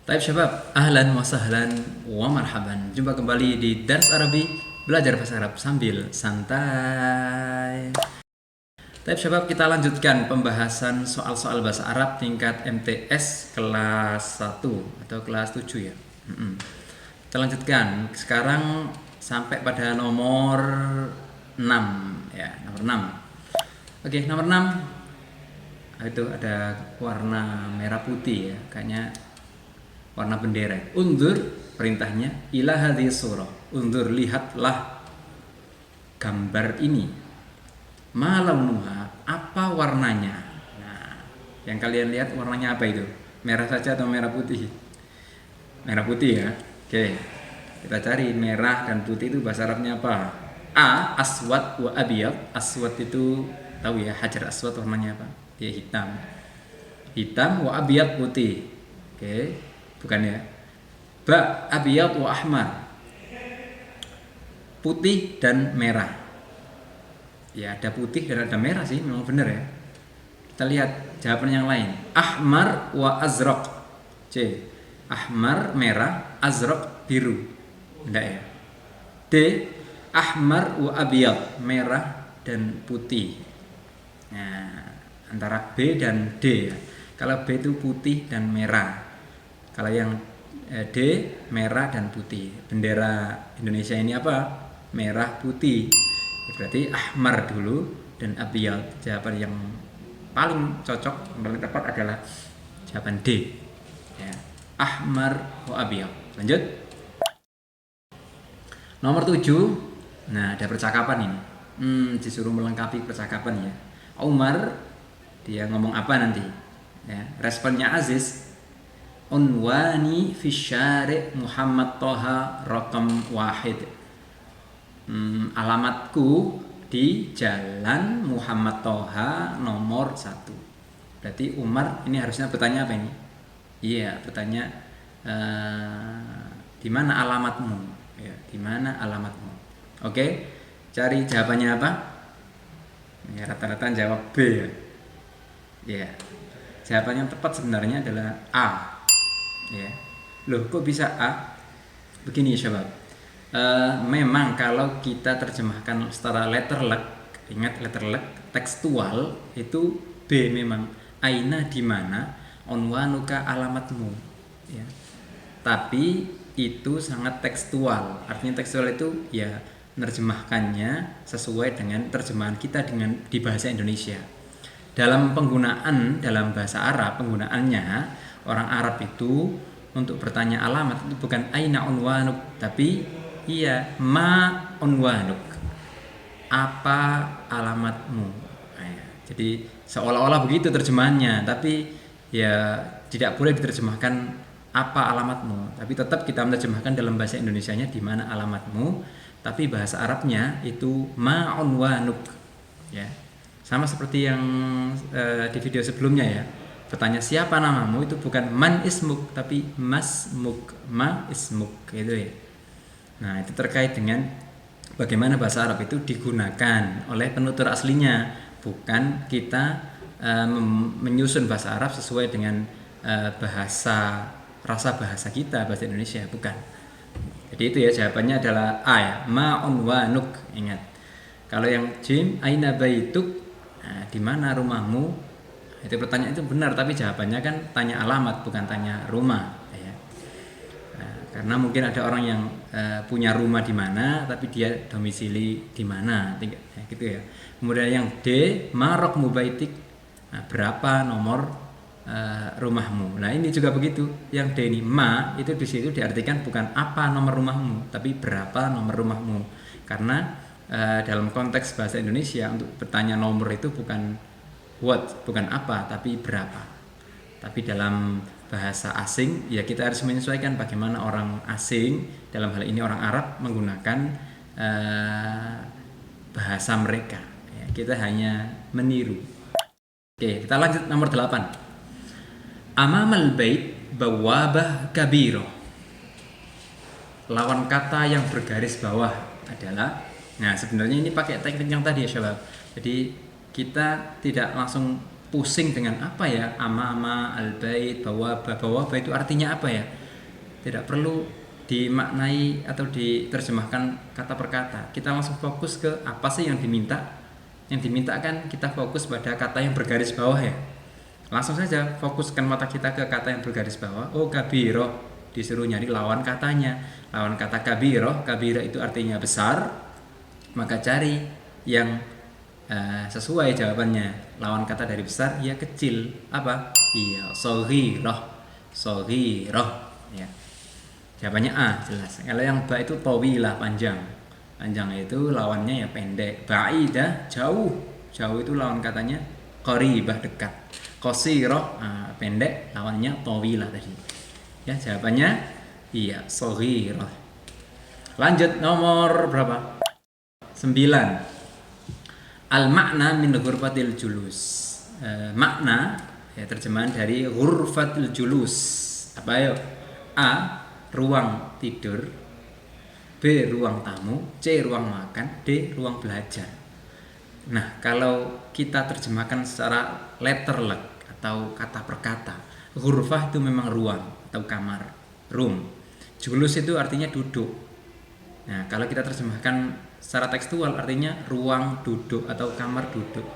Taib syabab, ahlan wa sahlan wa marhaban. Jumpa kembali di Dars Arabi, belajar bahasa Arab sambil santai. Taib syabab, kita lanjutkan pembahasan soal-soal bahasa Arab tingkat MTS kelas 1 atau kelas 7 ya. Kita lanjutkan. Sekarang sampai pada nomor 6 ya, nomor 6. Oke, nomor 6 itu ada warna merah putih ya, kayaknya warna bendera. Undur, perintahnya, ila hadhis surah. Undur, lihatlah gambar ini. Ma launuha, apa warnanya? Nah, yang kalian lihat warnanya apa itu? Merah saja atau merah putih? Merah putih ya. Oke. Kita cari merah dan putih itu bahasa Arabnya apa? A, aswad wa abiyad. Aswad itu tahu ya, hajar aswad warnanya apa? Dia hitam. Hitam wa abiyad putih. Oke. Bukan ya. Ba, abiyad wa ahmar. Putih dan merah. Ya, ada putih dan ada merah sih, memang benar ya. Kita lihat jawaban yang lain. Ahmar wa azraq. C. Ahmar merah, azraq biru. Enggak ya. D. Ahmar wa abiyad, merah dan putih. Nah, antara B dan D ya. Kalau B itu putih dan merah. Kalau yang D, merah dan putih. Bendera Indonesia ini apa? Merah putih. Berarti ahmar dulu dan abiyad. Jawaban yang paling cocok, yang paling tepat adalah jawaban D ya. Ahmar wa abiyad. Lanjut. Nomor 7. Nah, ada percakapan ini. Disuruh melengkapi percakapan ya. Umar, dia ngomong apa nanti ya. Responnya Aziz, unwani fi syari' Muhammad Toha rakam 1. Alamatku di Jalan Muhammad Toha nomor 1. Berarti Umar ini harusnya bertanya apa ini? Iya, bertanya di mana alamatmu? Ya, di mana alamatmu? Oke, cari jawabannya apa? Ya, rata-rata jawab B ya. Ya, jawaban yang tepat sebenarnya adalah A. Ya, loh kok bisa A? Begini syabab. Memang kalau kita terjemahkan secara letterlek, ingat letterlek, tekstual itu B memang. Aina di mana, onwanuka alamatmu. Ya. Tapi itu sangat tekstual. Artinya tekstual itu ya menerjemahkannya sesuai dengan terjemahan kita dengan di bahasa Indonesia. Dalam penggunaan dalam bahasa Arab, penggunaannya orang Arab itu untuk bertanya alamat itu bukan aina unwanuk, tapi iya ma unwanuk, apa alamatmu. Nah, ya. Jadi seolah-olah begitu terjemahannya, tapi ya tidak boleh diterjemahkan apa alamatmu, tapi tetap kita menerjemahkan dalam bahasa Indonesianya di mana alamatmu, tapi bahasa Arabnya itu ma unwanuk ya. Sama seperti yang di video sebelumnya ya. Bertanya siapa namamu itu bukan man ismuk, tapi masmuk, ma ismuk gitu ya. Nah, itu terkait dengan bagaimana bahasa Arab itu digunakan oleh penutur aslinya, bukan kita menyusun bahasa Arab sesuai dengan rasa bahasa kita, bahasa Indonesia, bukan. Jadi itu ya, jawabannya adalah A ya, ma unwanuk. Ingat. Kalau yang Jim, aina baituk, nah, di mana rumahmu? Itu pertanyaan itu benar, tapi jawabannya kan tanya alamat, bukan tanya rumah ya. Nah, karena mungkin ada orang yang punya rumah di mana tapi dia domisili di mana ya, gitu ya. Kemudian yang D, marok mubaitik, nah, berapa nomor rumahmu. Nah, ini juga begitu. Yang D ini ma itu di situ diartikan bukan apa nomor rumahmu, tapi berapa nomor rumahmu. Karena dalam konteks bahasa Indonesia untuk bertanya nomor itu bukan what, bukan apa, tapi berapa. Tapi dalam bahasa asing ya kita harus menyesuaikan bagaimana orang asing, dalam hal ini orang Arab, menggunakan bahasa mereka ya, kita hanya meniru. Oke, kita lanjut nomor 8. Amamal bait bawabah kabiro. Lawan kata yang bergaris bawah adalah, nah sebenarnya ini pakai teknik yang tadi ya syabab. Jadi kita tidak langsung pusing dengan apa ya ama al-bait, bawaba itu artinya apa ya. Tidak perlu dimaknai atau diterjemahkan kata per kata. Kita langsung fokus ke apa sih yang diminta. Yang diminta kan kita fokus pada kata yang bergaris bawah ya. Langsung saja fokuskan mata kita ke kata yang bergaris bawah. Oh, kabiro, disuruh nyari lawan katanya. Lawan kata kabiro itu artinya besar. Maka cari yang sesuai jawabannya. Lawan kata dari besar ya kecil. Apa? Iya, shaghiroh ya. Jawabannya A, jelas. Kalau yang ba itu tawilah, panjang. Panjang itu lawannya ya pendek. Ba'idah, jauh. Jauh itu lawan katanya qaribah, dekat. Qasirah, pendek, lawannya tawilah tadi. Ya, jawabannya iya, shaghirah. Lanjut nomor berapa? 9. Al-makna min ghurfatil julus. Makna ya, terjemahan dari ghurfatil julus. Apa ayo? A, ruang tidur, B, ruang tamu, C, ruang makan, D, ruang belajar. Nah, kalau kita terjemahkan secara letterlek atau kata per kata, ghurfah itu memang ruang atau kamar, room. Julus itu artinya duduk. Nah, kalau kita terjemahkan secara tekstual artinya ruang duduk atau kamar duduk.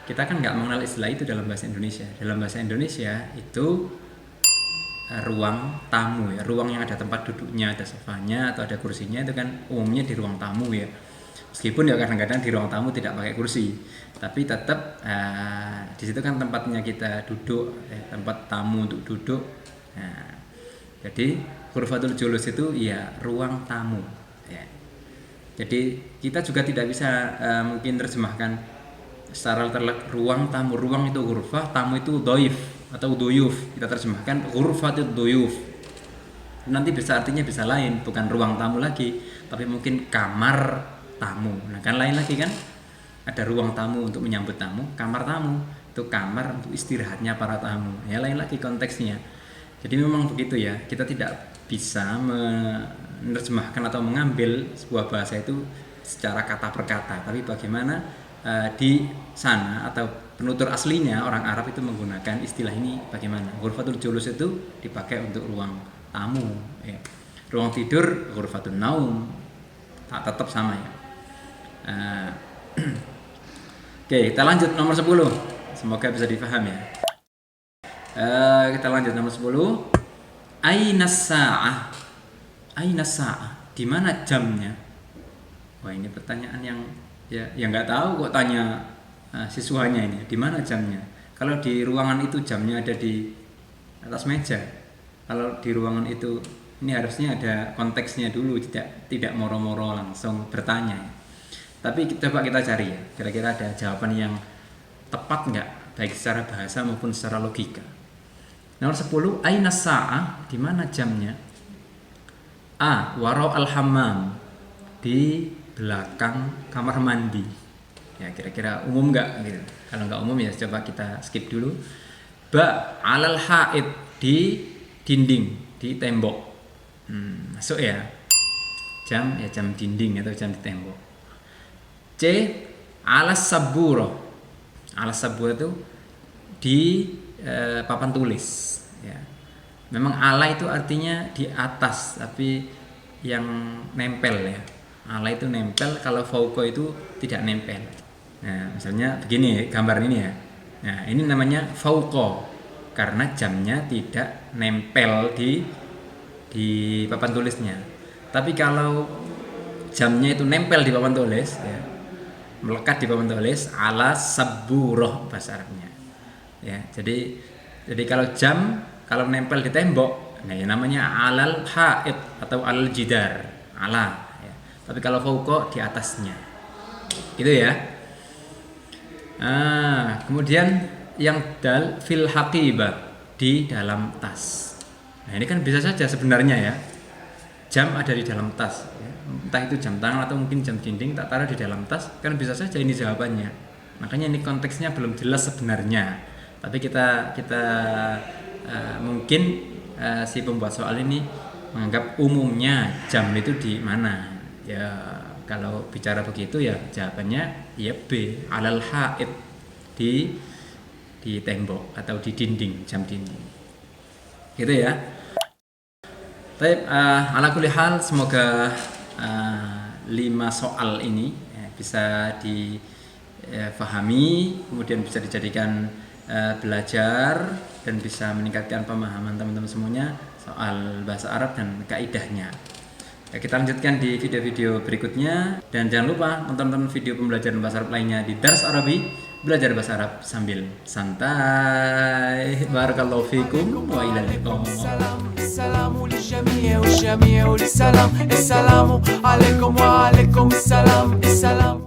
Kita kan nggak mengenal istilah itu dalam bahasa Indonesia. Dalam bahasa Indonesia itu ruang tamu ya, ruang yang ada tempat duduknya, ada sofanya atau ada kursinya, itu kan umumnya di ruang tamu ya. Meskipun ya kadang-kadang di ruang tamu tidak pakai kursi, tapi tetap di situ kan tempatnya kita duduk, tempat tamu untuk duduk. Nah, jadi ghurfatul julus itu ya ruang tamu ya. Jadi kita juga tidak bisa mungkin terjemahkan secara terlek ruang tamu. Ruang itu ghurfah, tamu itu doif atau duyuf. Kita terjemahkan ghurfatul duyuf. Nanti bisa artinya bisa lain, bukan ruang tamu lagi, tapi mungkin kamar tamu. Nah, kan lain lagi kan? Ada ruang tamu untuk menyambut tamu, kamar tamu itu kamar untuk istirahatnya para tamu. Ya lain lagi konteksnya. Jadi memang begitu ya. Kita tidak bisa menerjemahkan atau mengambil sebuah bahasa itu secara kata per kata, tapi bagaimana di sana atau penutur aslinya orang Arab itu menggunakan istilah ini bagaimana. Ghurfatul julus itu dipakai untuk ruang tamu ya. Ruang tidur ghurfatun naum, tetap sama ya. Oke, kita lanjut nomor 10. Semoga bisa dipaham ya. Kita lanjut nomor 10. Ainas sa'ah. Ainas sa'ah. Di mana jamnya? Wah, ini pertanyaan yang ya nggak tahu kok tanya siswanya ini. Di mana jamnya? Kalau di ruangan itu jamnya ada di atas meja. Kalau di ruangan itu ini harusnya ada konteksnya dulu, tidak moro-moro langsung bertanya. Tapi coba kita cari ya, kira-kira ada jawaban yang tepat nggak, baik secara bahasa maupun secara logika. Nomor 10, aina sa'ah, di mana jamnya? A, wara al-hammam, di belakang kamar mandi. Ya, kira-kira umum nggak gitu. Kalau nggak umum ya coba kita skip dulu. Ba, alal haid, di dinding, di tembok. Masuk ya. Jam ya jam dinding atau jam di tembok. C, alas saburo. Alas saburo itu di papan tulis ya. Memang ala itu artinya di atas, tapi yang nempel ya. Ala itu nempel, kalau fauqa itu tidak nempel. Nah, misalnya begini gambar ini ya. Nah, ini namanya fauqa karena jamnya tidak nempel di papan tulisnya. Tapi kalau jamnya itu nempel di papan tulis ya, melekat di papan tulis, ala saburoh bahasa Arabnya. Ya, jadi kalau jam kalau nempel di tembok, nah ya namanya alal haid atau alal jidar, ala. Ya. Tapi kalau fauqa di atasnya, gitu ya. Kemudian yang dal fil haqibah, di dalam tas. Nah ini kan bisa saja sebenarnya ya. Jam ada di dalam tas, ya. Entah itu jam tangan atau mungkin jam dinding, tak taruh di dalam tas, kan bisa saja ini jawabannya. Makanya ini konteksnya belum jelas sebenarnya. Tapi kita mungkin si pembuat soal ini menganggap umumnya jam itu di mana. Ya kalau bicara begitu ya jawabannya ya B, alal haid, di di tembok atau di dinding, jam dinding. Gitu ya. Baik, ala kulli hal semoga 5 soal ini bisa difahami, kemudian bisa dijadikan belajar dan bisa meningkatkan pemahaman teman-teman semuanya soal bahasa Arab dan kaidahnya. Ya, kita lanjutkan di video-video berikutnya dan jangan lupa nonton video pembelajaran bahasa Arab lainnya di Dars Arabi, belajar bahasa Arab sambil santai. Barakallahu fikum wa ilal liqa. السلام للجميع والجميع للسلام. السلام عليكم وعليكم السلام.